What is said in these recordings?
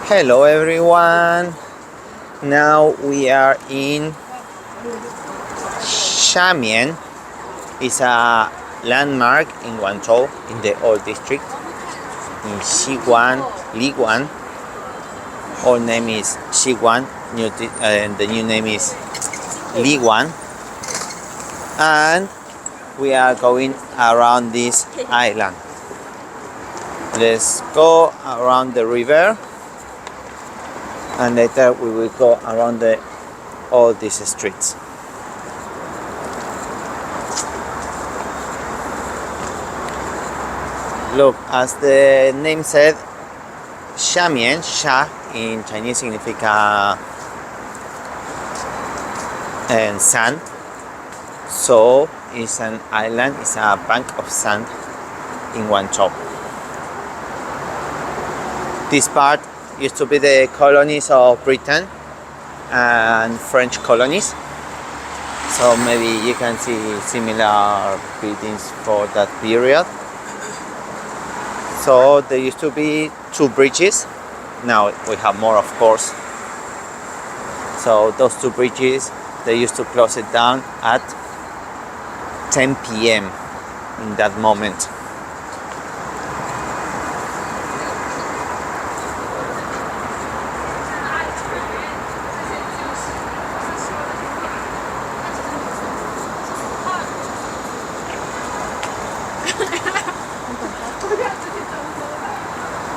Hello everyone. Now we are in Shamian. It's a landmark in Guangzhou in the old district in Xiguan, Liguan. Old name is Xiguan, and the new name is Liguan. And we are going around this island. Let's go around the river, and later we will go around all these streets. Look, as the name said, Shamian, Sha in Chinese significa and sand. So it's an island, it's a bank of sand in Guangzhou. This part used to be the colonies of Britain and French colonies. So maybe you can see similar buildings for that period. So there used to be 2 bridges. Now we have more, of course. So those 2 bridges, they used to close it down at 10 p.m. in that moment.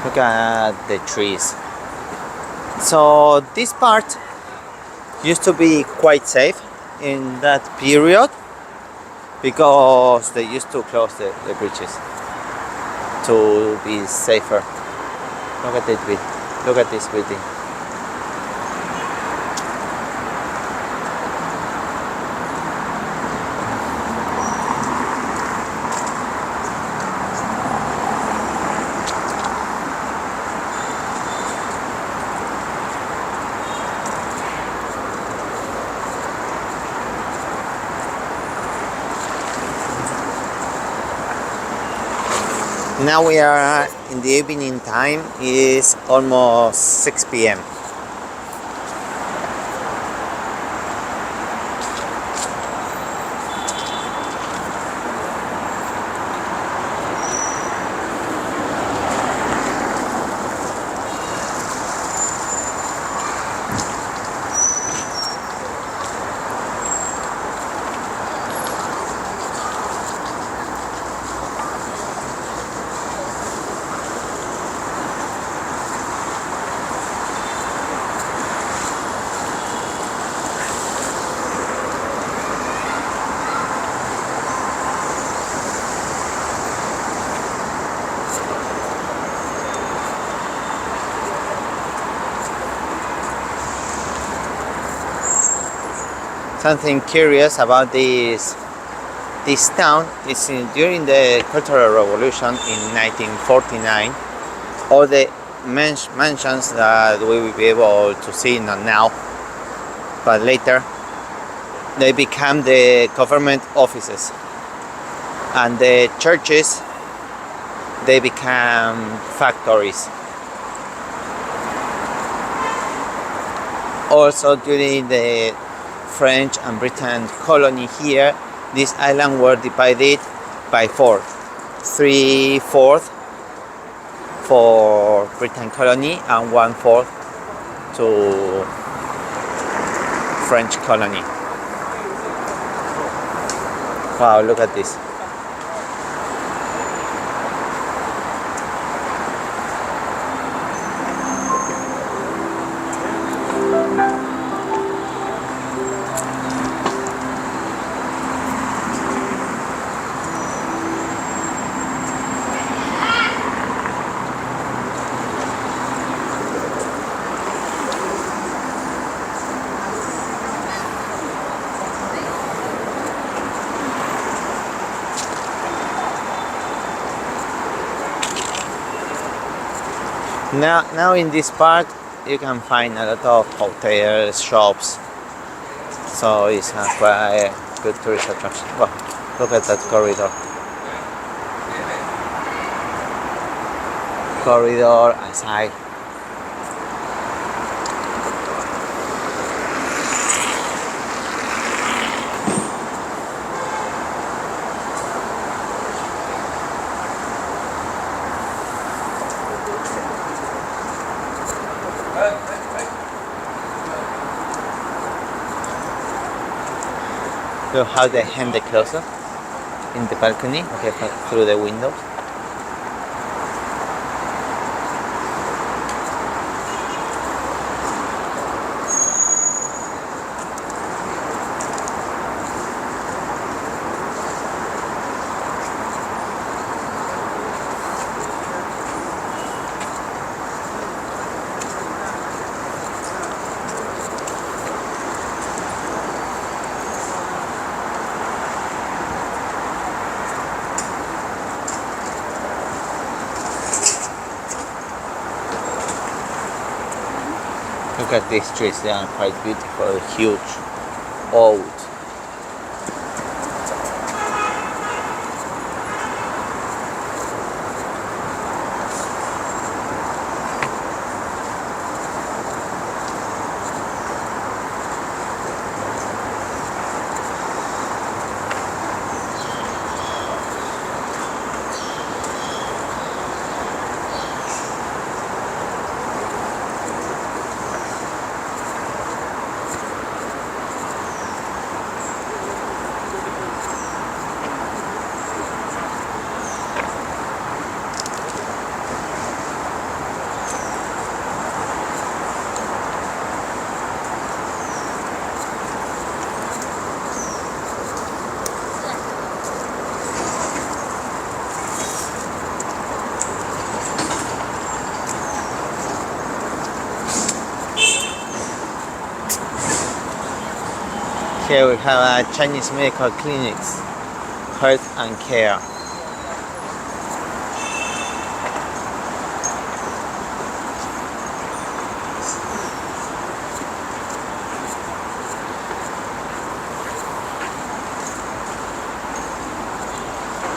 Look at the trees. So this part used to be quite safe in that period because they used to close the bridges to be safer. Look at it, look at this building. Now we are in the evening time. It's almost 6 p.m. Something curious about this town is during the Cultural Revolution in 1949, all the mansions that we will be able to see, not now, but later, they become the government offices, and the churches, they become factories. Also during the French and Britain colony here, this island were divided by 4. 3/4 for Britain colony and 1/4 to French colony. Wow, look at this. Now in this part you can find a lot of hotels, shops, so it's a quite good tourist attraction. Wow, look at that corridor. Corridor aside. Look how they hang the clothes in the balcony, okay, through the windows. Look at these trees, they are quite beautiful, huge, old. Here we have a Chinese medical clinics, health and care.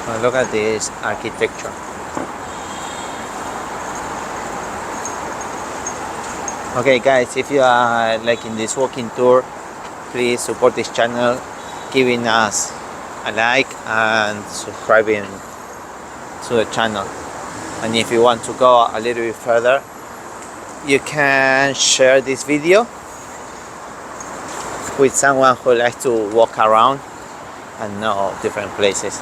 Well, look at this architecture. Okay guys, if you are liking this walking tour, please support this channel, giving us a like and subscribing to the channel. And if you want to go a little bit further, you can share this video with someone who likes to walk around and know different places.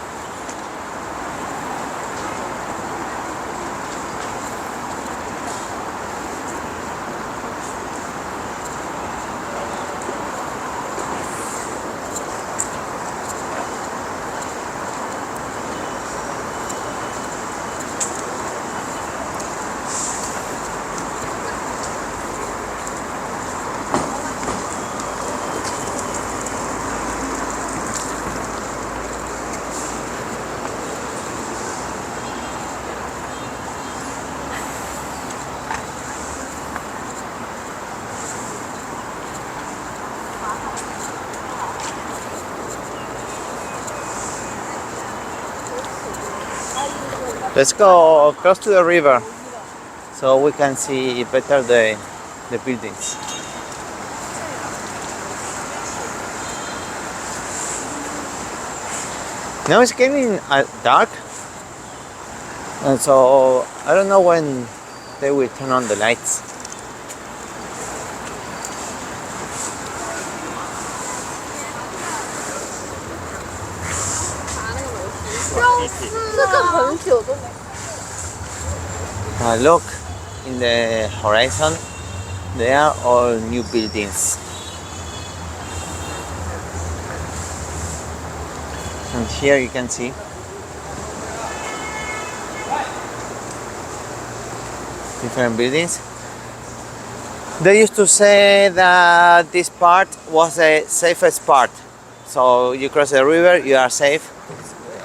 Let's go close to the river so we can see better the buildings. Now it's getting dark, and so I don't know when they will turn on the lights. Look in the horizon, they are all new buildings. And here you can see different buildings. They used to say that this part was the safest part. So you cross the river, you are safe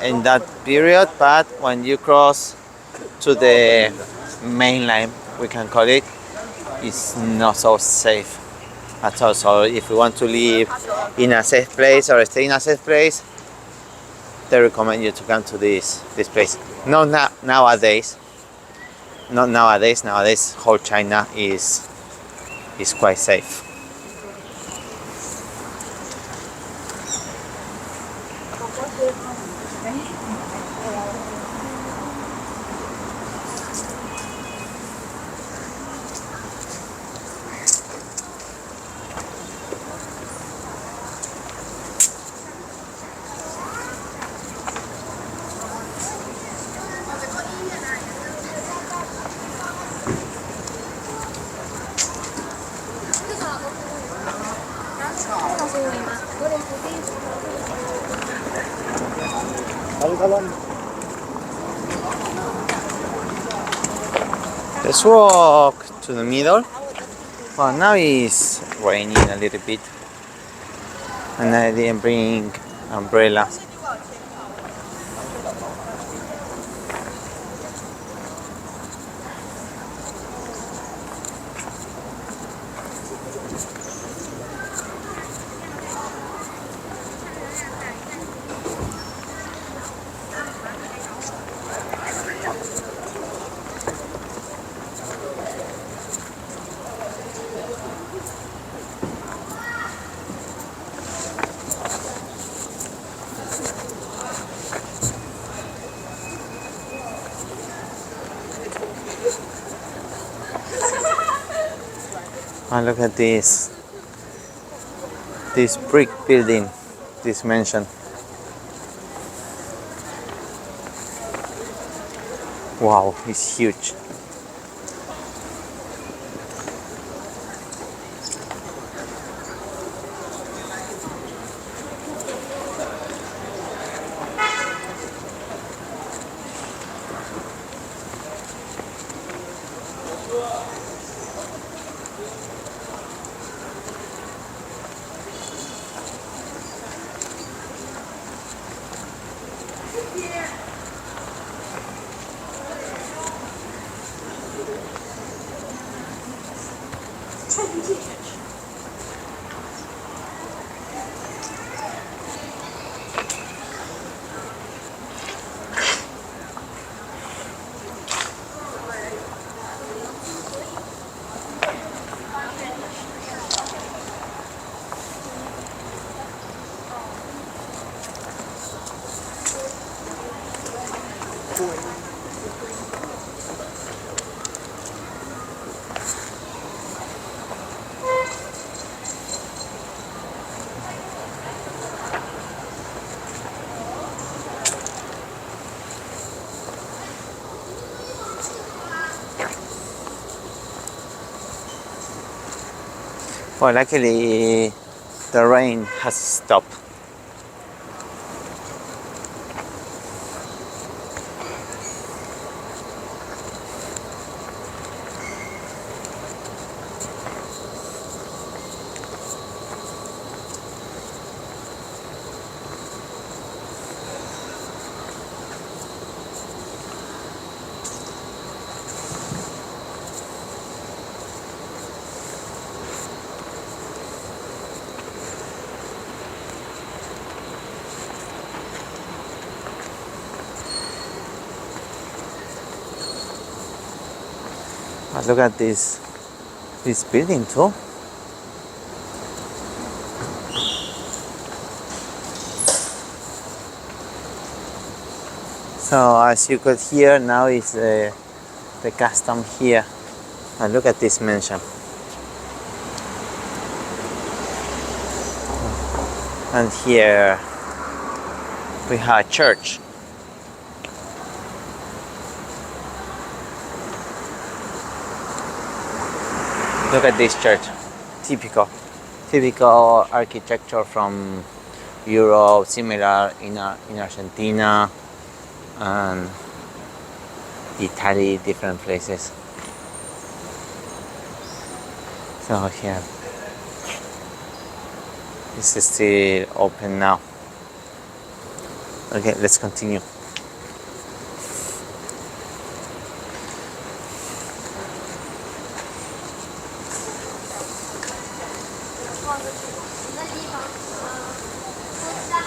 in that period, but when you cross to the mainline, we can call it, it's not so safe at all. So if you want to live in a safe place or stay in a safe place, they recommend you to come to this place. Not nowadays. Not nowadays. Nowadays, whole China is quite safe. Let's walk to the middle. Well, now it's raining a little bit, and I didn't bring umbrella. Oh, look at this brick building, this mansion. Wow, it's huge. Well, luckily the rain has stopped. Look at this building too. So as you could hear, now is the custom here. And look at this mansion. And here we have a church. Look at this church. Typical architecture from Europe, similar in Argentina and Italy, different places. So here, this is still open now. Okay, let's continue.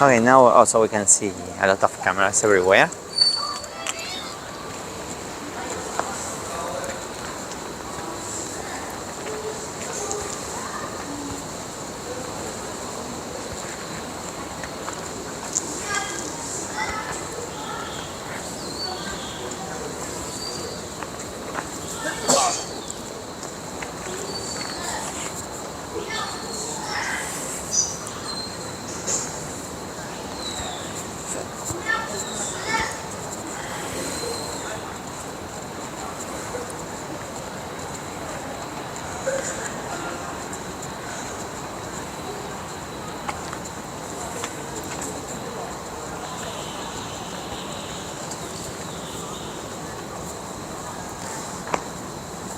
Okay, now also we can see a lot of cameras everywhere.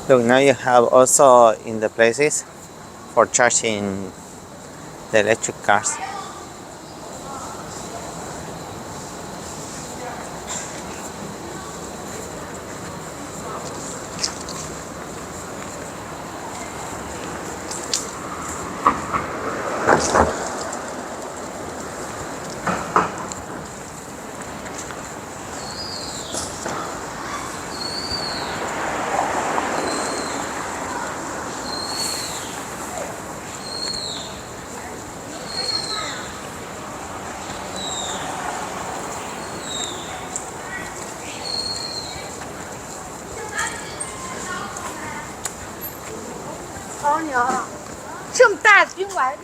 Look, now you have also in the places for charging the electric cars. Colonial 这么大的兵来。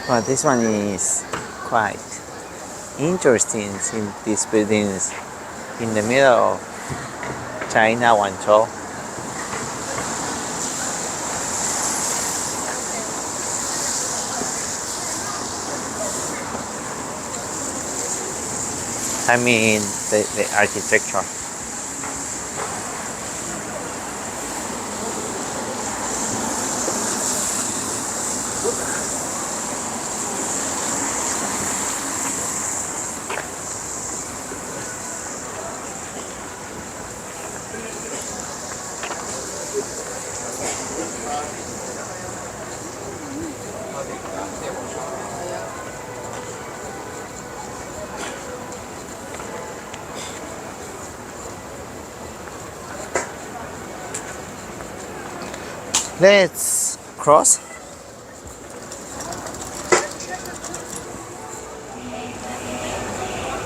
Well, this one is quite interesting in these buildings in the middle of China, Guangzhou. I mean the architecture. Let's cross.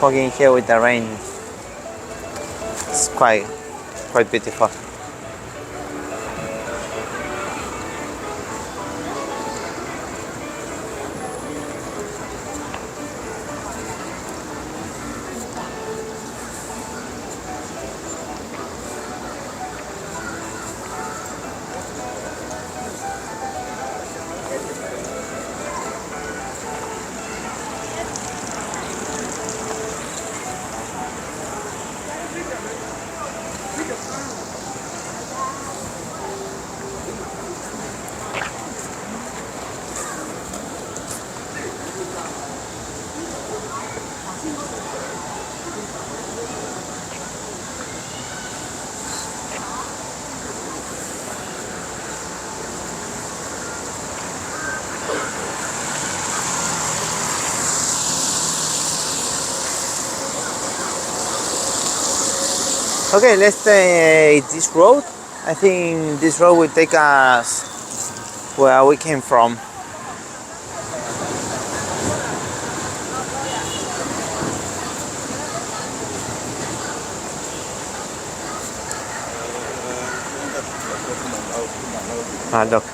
Walking here with the rain, it's quite beautiful. Okay, let's take this road. I think this road will take us where we came from. Look.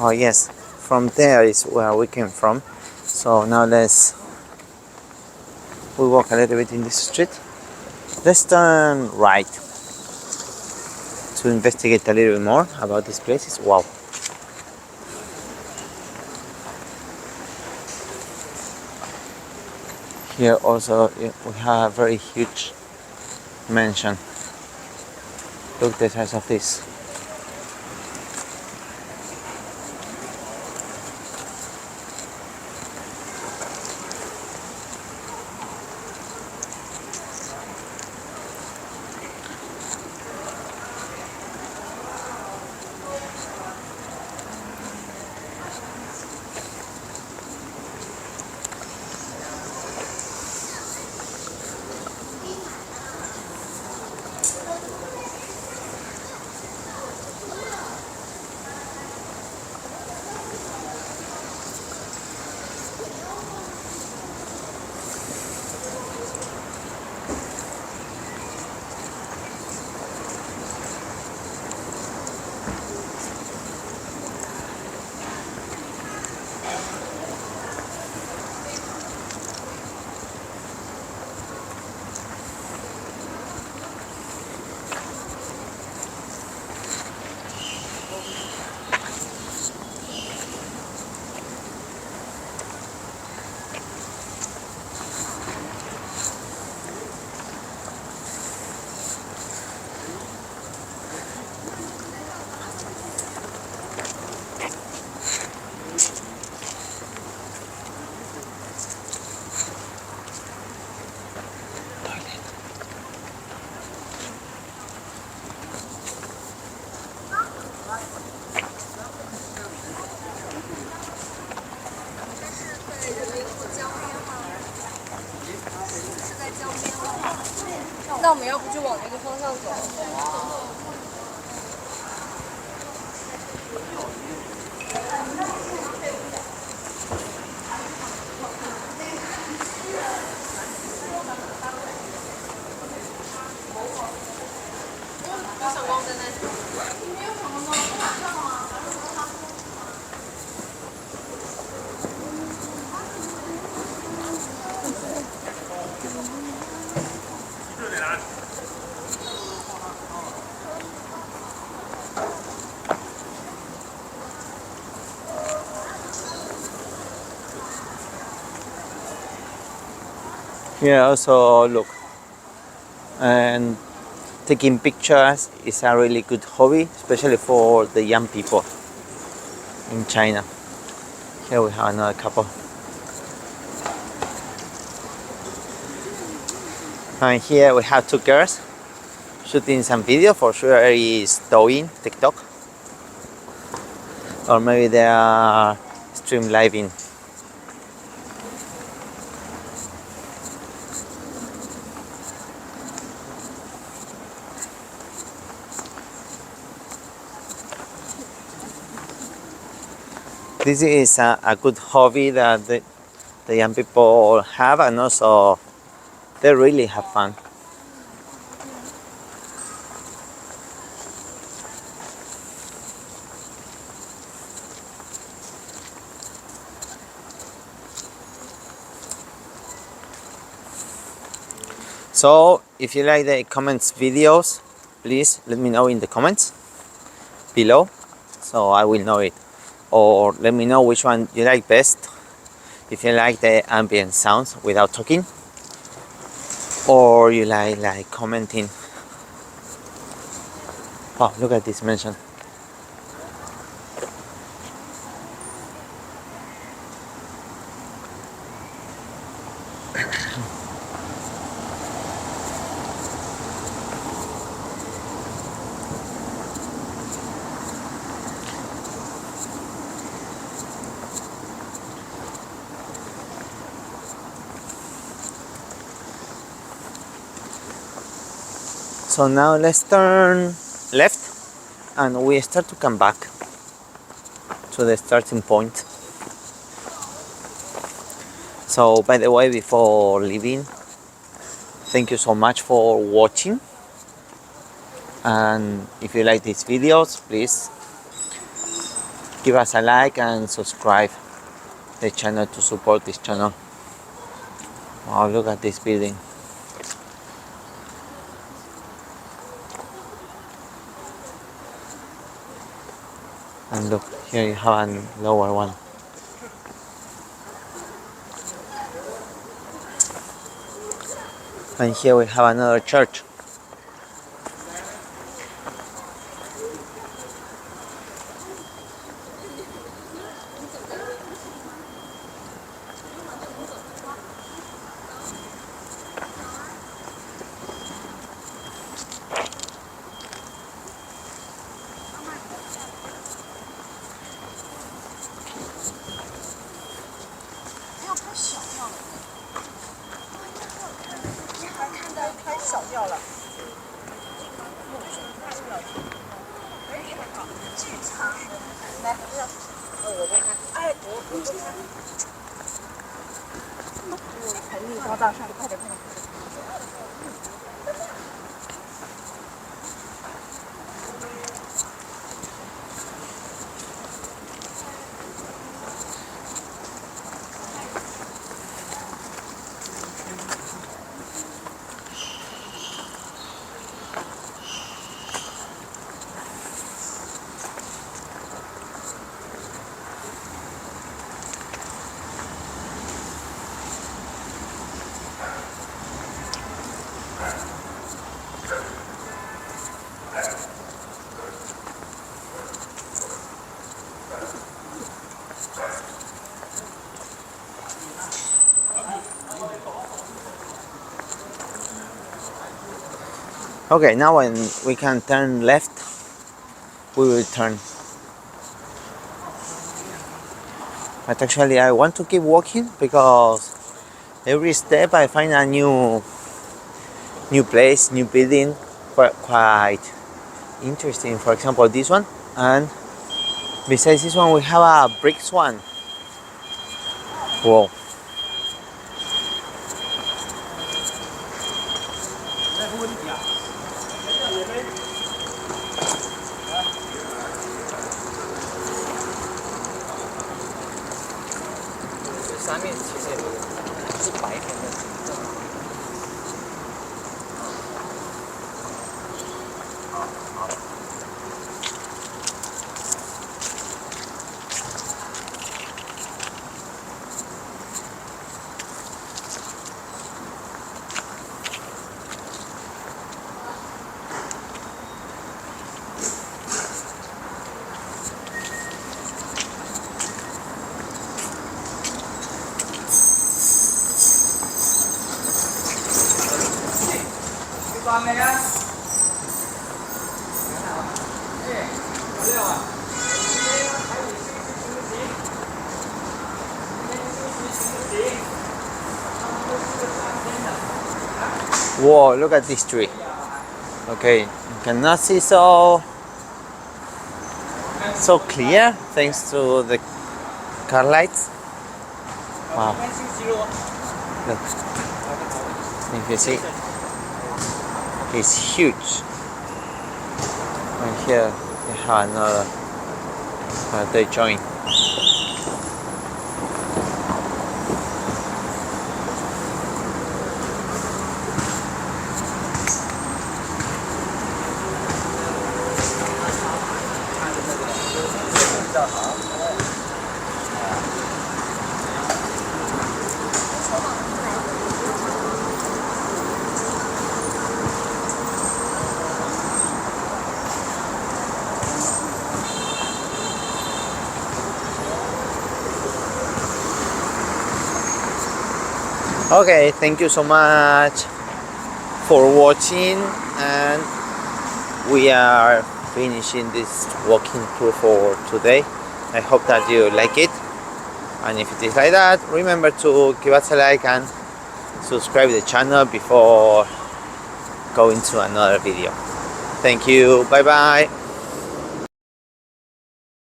Oh yes, from there is where we came from. So now we walk a little bit in this street. Let's turn right to investigate a little bit more about these places. Wow. Here also we have a very huge mansion. Look the size of this. Here also look, and taking pictures is a really good hobby, especially for the young people in China. Here we have another couple. And here we have two girls shooting some video. For sure is Douyin, TikTok. Or maybe they are stream living. This is a good hobby that the young people have, and also they really have fun. So if you like the comments videos, please let me know in the comments below so I will know it. Or let me know which one you like best. If you like the ambient sounds without talking, or you like commenting. Oh, look at this mansion. So now let's turn left and we start to come back to the starting point. So by the way, before leaving, thank you so much for watching, and if you like these videos, please give us a like and subscribe the channel to support this channel. Wow, look at this building. And look, here you have a lower one. And here we have another church. Okay, now when we can turn left, we will turn. But actually I want to keep walking because every step I find a new place, new building, quite interesting. For example, this one, and besides this one we have a bricks one. Whoa. Whoa, look at this tree. Okay, you cannot see so clear thanks to the car lights. Wow. Look. If you see, it's huge. And here you have another joint. Okay, thank you so much for watching, and we are finishing this walking tour for today. I hope that you like it, and if it is like that, remember to give us a like and subscribe to the channel before going to another video. Thank you, bye bye.